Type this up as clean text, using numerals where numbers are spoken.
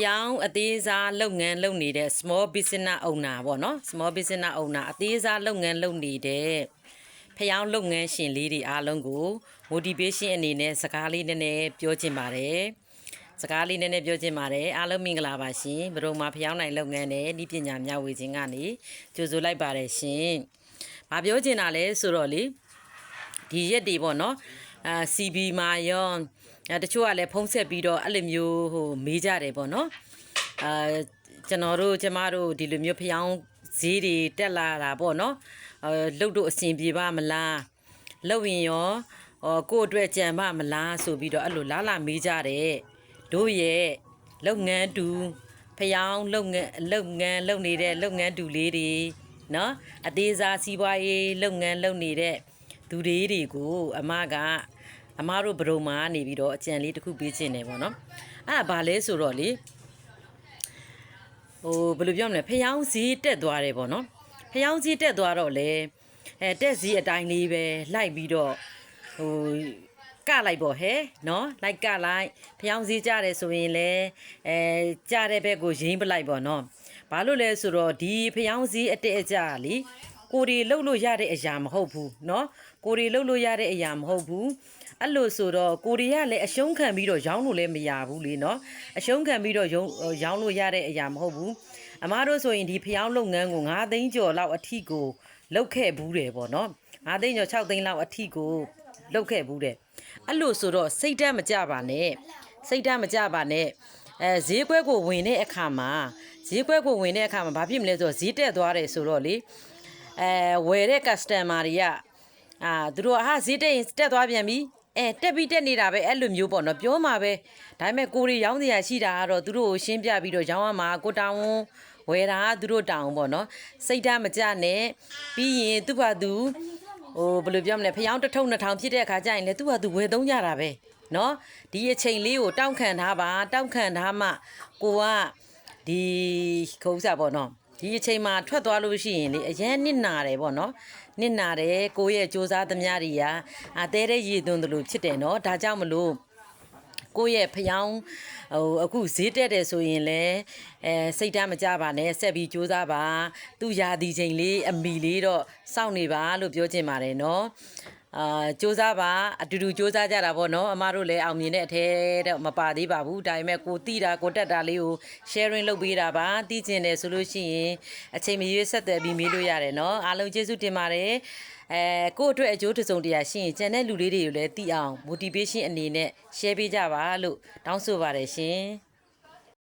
ယောင်းအသေးစားလုပ်ငန်းလုပ်နေတဲ့ small business owner ပေါ့နော် small business owner အသေးစားလုပ်ငန်းလုပ်နေတဲ့ဖယောင်းလုပ်ငန်းရှင်လေးတွေအားလုံးကို motivation အနေနဲ့စကားလေးနည်းနည်းပြောချင်ပါတယ်စကားလေးနည်းနည်းပြောချင်ပါတယ်အားလုံးမင်္ဂလာပါရှင်ဘရုံမှာဖယောင်းနိုင်လုပ်ငန်းနဲ့ဤပညာမျှဝေခြင်းကနေကြိုဆိုလိုက်ပါတယ်ရှင်။ဘာပြောချင်တာလဲဆိုတော့လေဒီရက်တွေပေါ့နော်CB မှာရောတချို့ကလည်းဖုံးဆက်ပြီးတော့အဲ့လိုမျိုးမေးကြတယ်ပေါ့နော်ကျမတို့ဒီလိုမျိုးဖျောင်းဈေးတွေတက်လာတာပေါ့နော်လုတ်တို့အဆင်ပြေပါမလားလုတ်ရင်ရောကို့အတွက်ကြံပါမလားဆိုပြီးတော့အဲ့လိုလာမေးကြတယ်တို့ရဲ့လုပ်ငန်းတူဖျောင်းလုပ်ငန်းလုပ်နေတဲ့လုပ်ငန်းတူလေးတွေနော်အသေးစားစီးပွားရေးလုပ်ငန်းလုပ်နေတဲ့သူတွေကိုအမတို့ဘရုံမှာနေပြီးတော့အကြံလေးတစ်ခုပေးခြင်းတယ်ပေါ့နော်အဲ့ဒါဘာလဲဆိုတော့လေဘယ်လိုပြောမလဲဖျောင်းဈေးတက်သွားတယ်ပေါ့နော်ဖျောင်းဈေးတက်သွားတော့လေတက်ဈေးအတိုင်းလေးပဲလိုက်ပြီးတော့ကလိုက်ပေါ့ဟဲ့နော်လိုက်ကလိုက်ဖျောင်းဈေးကြတယ်ဆိုရင်လေကြတဲ့ဘက်ကိုရင်းပလိုက်ပေါ့နော်ဘာလို့လဲဆိုတော့ဒီဖျောင်းဈေးအတက်အကျလीကိုရီလှုပ်လို့ရတဲ့အရာမဟုတ်ဘူးเนาะကိုရီလှုပ်လို့ရတဲ့အရာမဟုတ်ဘူးအဲ့လိုဆိုတော့ကိုရီကလည်းအရှုံးခံပြီးတော့ရောင်းလို့လည်းမရဘူးလေเนาะအရှုံးခံပြီးတော့ရောင်းလို့ရတဲ့အရာမဟုတ်ဘူးအမားတို့ဆိုရင်ဒီဖျောင်းလုပ်ငန်းကို9သိန်းကျော်လောက်အထိကိုလုပ်ခဲ့ဘူးတယ်ပေါ့เนาะ9သိန်းကျော်6သိန်းလောက်အထိကိုလုပ်ခဲ့ဘူးတယ်အဲ့လိုဆိုတော့စိတ်ဓာတ်မကြပါနဲ့ဈေးကွက်ကိုဝင်တဲ့အခါမှာဘာဖြစ်မလဲဆိုတော့ဈေးတက်သွားတယ်ဆိုတော့လေဝယ်တဲ့ customer တွေကသူတို့ဈေးတက်ရင်တက်သွားပြန်ပြီတက်ပြီးတက်နေတာပဲအဲ့လိုမျိုးပေါ့နော်ပြောမှာပဲဒါပေမဲ့ကိုရီရောင်းစရာရှိတာကတော့သူတို့ကိုရှင်းပြပြီးတော့ရောင်းရမှာကိုတောင်းဝယ်တာသူတို့တောင်းပေါ့နော်စိတ်ဓာတ်မကြနဲ့ပြီးရင်သူ့ဘာသူဘယ်လိုပြောမလဲဖျောင်းတစ်ထုံ2000ဖြစ်တဲ့အခါကျရင်လေသူ့ဘာသူဝယ်သုံးကြတာပဲနော်ဒီအချိန်လေးကိုတောင်းခံထားမှကိုကဒီခုံးစားပေါ့နော်ဒီအချိန်မှာထွက်သွားလို့ရှိရင်လေအရန်နစ်နာတယ်ပေါ့နော်နစ်နာတယ်ကိုရဲ့စူးစမ်းသမျှတွေကတဲတဲ့ရည်သွန်းတယ်လို့ဖြစ်တယ်နော်ဒါကြောင့်မလို့ကိုရဲ့ဖျောင်းအခုဈေးတက်တယ်ဆိုရင်လည်းစိတ်ဓာတ်မကြပါနဲ့ဆက်ပြီးစူးစမ်းပါသူရာသီချိန်လေးအမီလေးတော့စောင့်နေပါလို့ပြောချင်ပါတယ်နော်စူးစမ်းပါအတူတူစူးစမ်းကြတာပေါ့နော်အမတို့လည်းအောင်မြင်တဲ့အထဲတော့မပါသေးပါဘူးဒါပေမဲ့ကိုတိတာကိုတက်တာလေးကို sharing လုပ်ပေးတာပါသိကျင်တယ်ဆိုလို့ရှိရင်အချိန်မရွေးဆက်သွယ်ပြီးမေးလို့ရတယ်နော်အားလုံးကျေးဇူးတင်ပါတယ်ကို့အတွက်အကျိုးတစုံတရာရှိရင်ကျန်တဲ့လူလေးတွေကိုလည်းသိအောင် motivation အနေနဲ့ share ပေးကြပါလို့တောင်းဆိုပါတယ်ရှင်